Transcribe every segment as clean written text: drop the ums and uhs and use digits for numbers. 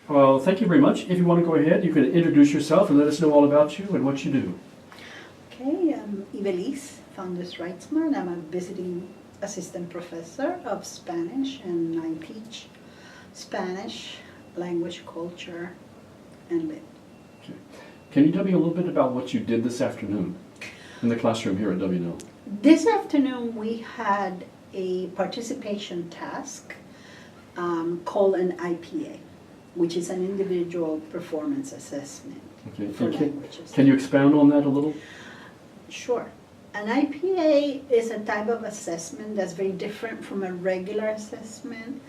Well, thank you very much. If you want to go ahead, you can introduce yourself and let us know all about you and what you do. Okay, I'm Ibelis Faundez-Reitzma, and I'm a visiting assistant professor of Spanish, and I teach Spanish, language, culture, and lit. Okay. Can you tell me a little bit about what you did this afternoon in the classroom here at WNO? This afternoon we had a participation task called an IPA, which is an individual performance assessment for languages. Can you expound on that a little? Sure. An IPA is a type of assessment that's very different from a regular assessment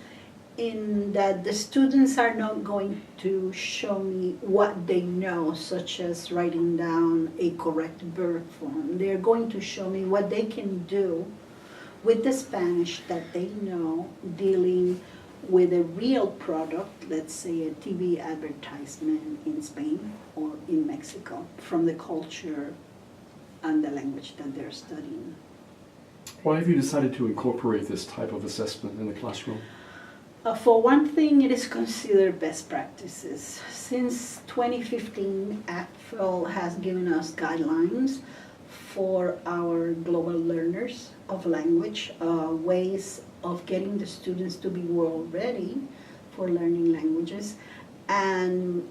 in that the students are not going to show me what they know, such as writing down a correct verb form. They're going to show me what they can do with the Spanish that they know, dealing with a real product, let's say a TV advertisement in Spain or in Mexico, from the culture and the language that they're studying. Why have you decided to incorporate this type of assessment in the classroom? For one thing, it is considered best practices. Since 2015, ACFL has given us guidelines for our global learners of language, ways of getting the students to be world ready for learning languages, and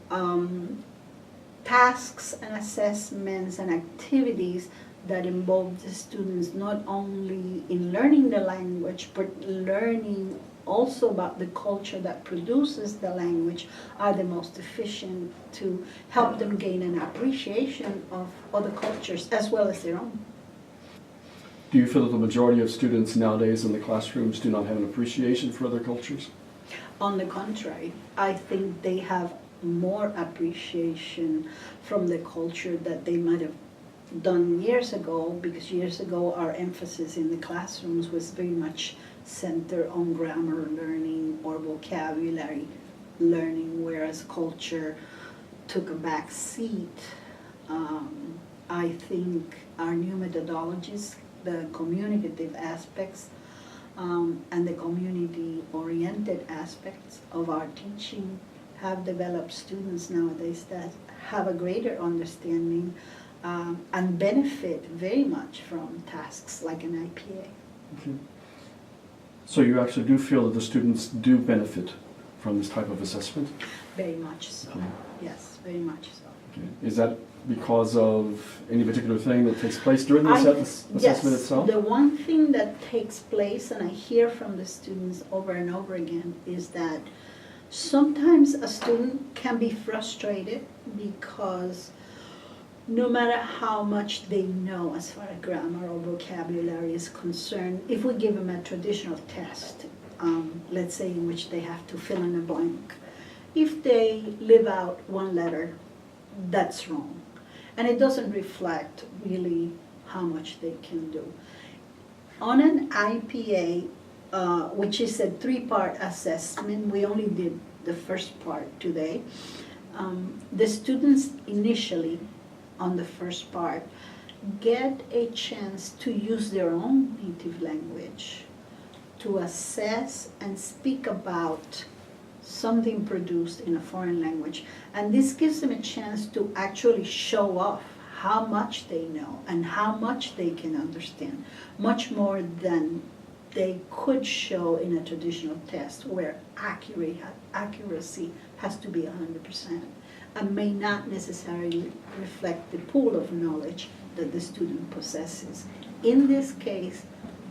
tasks and assessments and activities that involve the students not only in learning the language, but learning also about the culture that produces the language are the most efficient to help them gain an appreciation of other cultures as well as their own. Do you feel that the majority of students nowadays in the classrooms do not have an appreciation for other cultures? On the contrary, I think they have more appreciation from the culture that they might have done years ago, because years ago our emphasis in the classrooms was very much centered on grammar learning or vocabulary learning, whereas culture took a back seat. I think our new methodologies, the communicative aspects and the community-oriented aspects of our teaching have developed students nowadays that have a greater understanding and benefit very much from tasks like an IPA. Okay. So you actually do feel that the students do benefit from this type of assessment? Very much so, okay. Yes, very much so. Okay. Is that because of any particular thing that takes place during the assessment itself? The one thing that takes place, and I hear from the students over and over again, is that sometimes a student can be frustrated because no matter how much they know as far as grammar or vocabulary is concerned, if we give them a traditional test, let's say in which they have to fill in a blank, if they leave out one letter, that's wrong. And it doesn't reflect really how much they can do. On an IPA, which is a 3-part assessment, we only did the first part today. The students initially, on the first part, get a chance to use their own native language to assess and speak about something produced in a foreign language. And this gives them a chance to actually show off how much they know and how much they can understand, much more than they could show in a traditional test where accuracy has to be 100% and may not necessarily reflect the pool of knowledge that the student possesses. In this case,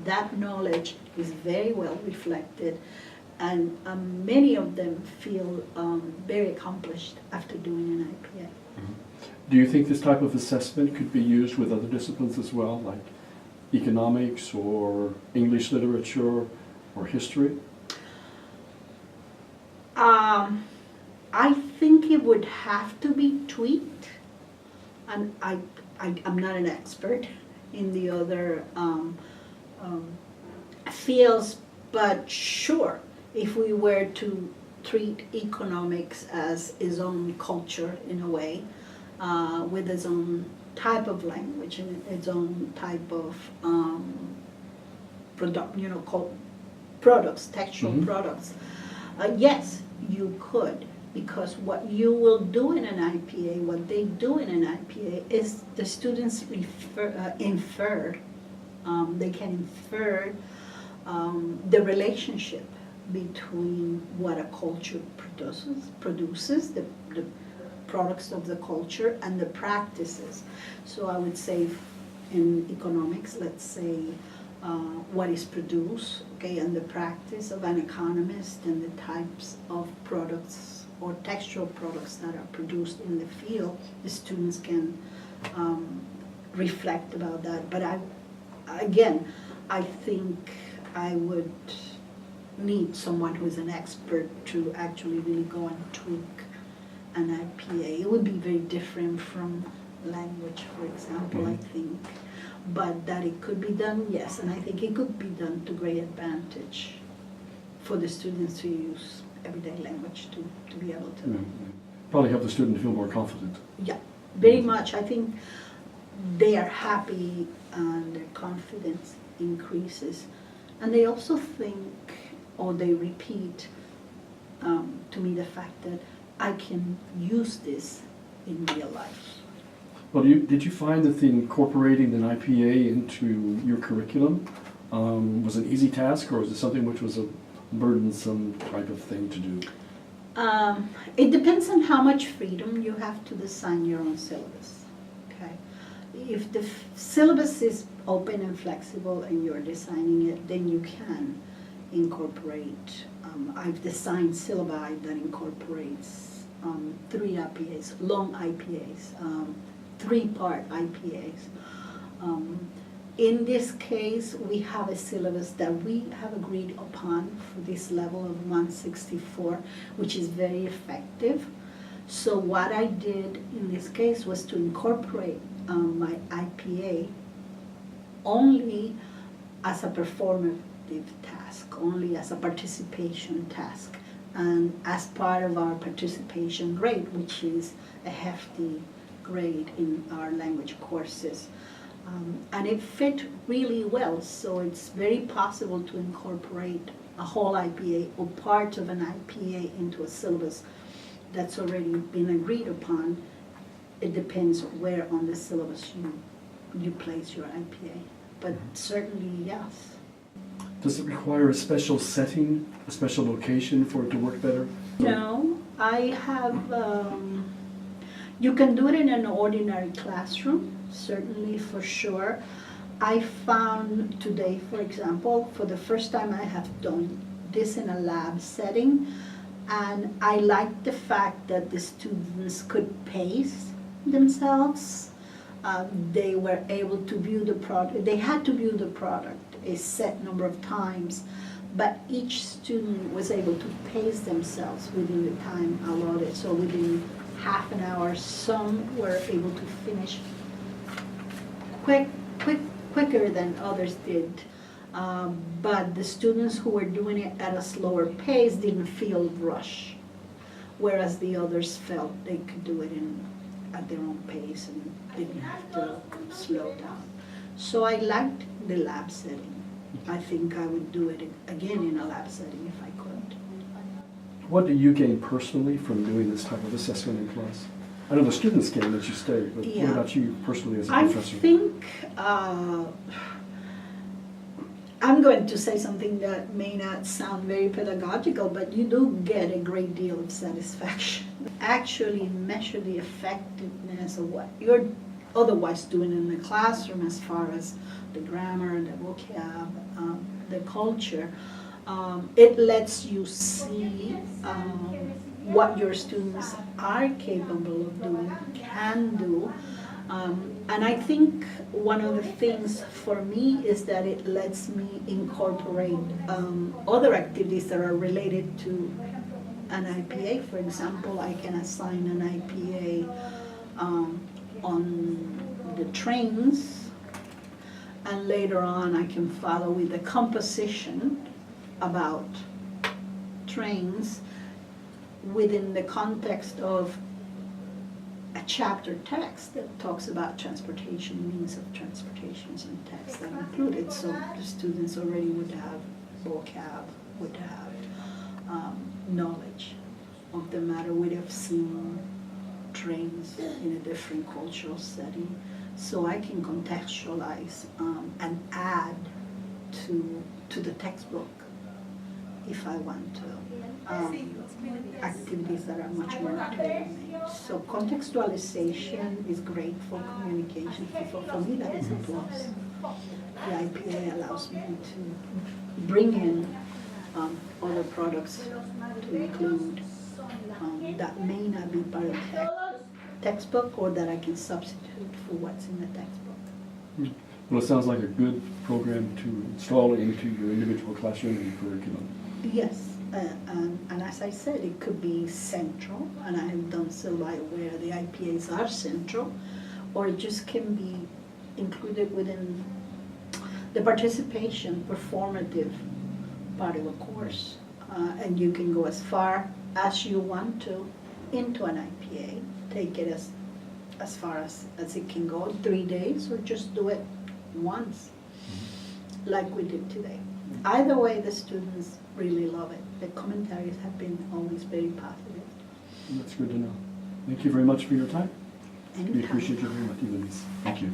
that knowledge is very well reflected, and many of them feel very accomplished after doing an IPA. Mm-hmm. Do you think this type of assessment could be used with other disciplines as well, like economics or English literature or history? I think it would have to be tweaked, and I'm not an expert in the other fields, but sure, if we were to treat economics as its own culture in a way, with its own type of language and its own type of products, textual products, yes, you could. Because what you will do in an IPA, what they do in an IPA is the students infer, they can infer the relationship between what a culture produces the products of the culture and the practices. So I would say in economics, let's say what is produced, okay, and the practice of an economist and the types of products or textual products that are produced in the field, the students can reflect about that. But I think I would need someone who is an expert to actually really go and tweak an IPA. It would be very different from language, for example, I think. But that it could be done, yes, and I think it could be done to great advantage for the students to use everyday language to be able to. Probably help the student feel more confident. Yeah, very much. I think they are happy and their confidence increases. And they also think, or they repeat to me the fact that I can use this in real life. Well, did you find that incorporating an IPA into your curriculum was an easy task, or was it something which was a burdensome type of thing to do? It depends on how much freedom you have to design your own syllabus. Okay, if the syllabus is open and flexible and you're designing it, then you can incorporate. I've designed syllabi that incorporates 3 IPAs, long IPAs, 3-part IPAs. In this case, we have a syllabus that we have agreed upon for this level of 164, which is very effective. So what I did in this case was to incorporate my IPA only as a performative task, only as a participation task, and as part of our participation grade, which is a hefty grade in our language courses. And it fit really well, so it's very possible to incorporate a whole IPA or part of an IPA into a syllabus that's already been agreed upon. It depends where on the syllabus you place your IPA, but certainly yes. Does it require a special setting, a special location for it to work better? No, I have, you can do it in an ordinary classroom, certainly for sure. I found today, for example, for the first time I have done this in a lab setting, and I liked the fact that the students could pace themselves. They were able to view the product, they had to view the product a set number of times, but each student was able to pace themselves within the time allotted. So within half an hour, some were able to finish quicker than others did. But the students who were doing it at a slower pace didn't feel rushed, whereas the others felt they could do it at their own pace and didn't have to slow down. So I liked the lab setting. I think I would do it again in a lab setting if I could. What do you gain personally from doing this type of assessment in class? I know the students gain as you stay, but Yeah. what about you personally as a I professor? think I'm going to say something that may not sound very pedagogical, but you do get a great deal of satisfaction. Actually measure the effectiveness of what you're otherwise doing in the classroom as far as the grammar, the vocab, the culture. It lets you see what your students are capable of doing, can do. And I think one of the things for me is that it lets me incorporate other activities that are related to an IPA. For example, I can assign an IPA on the trains, and later on I can follow with the composition about trains within the context of a chapter text that talks about transportation, means of transportations and text that include it. So the students already would have vocab, would have knowledge of the matter. We have seen trains in a different cultural setting, so I can contextualize and add to the textbook if I want to. Activities that are much more tailor-made. So contextualization is great for communication. For me, that is a plus. The IPA allows me to bring in other products to include that may not be part of the textbook or that I can substitute for what's in the textbook. Well, it sounds like a good program to install into your individual classroom and curriculum. Yes, and as I said, it could be central, and I have done so by where the IPAs are central, or it just can be included within the participation, performative part of a course. And you can go as far as you want to into an IPA, take it as far as it can go, 3 days, or just do it once, like we did today. Either way, the students really love it. The commentaries have been always very positive. That's good to know. Thank you very much for your time. Anytime. We appreciate you very much, Elise. Thank you.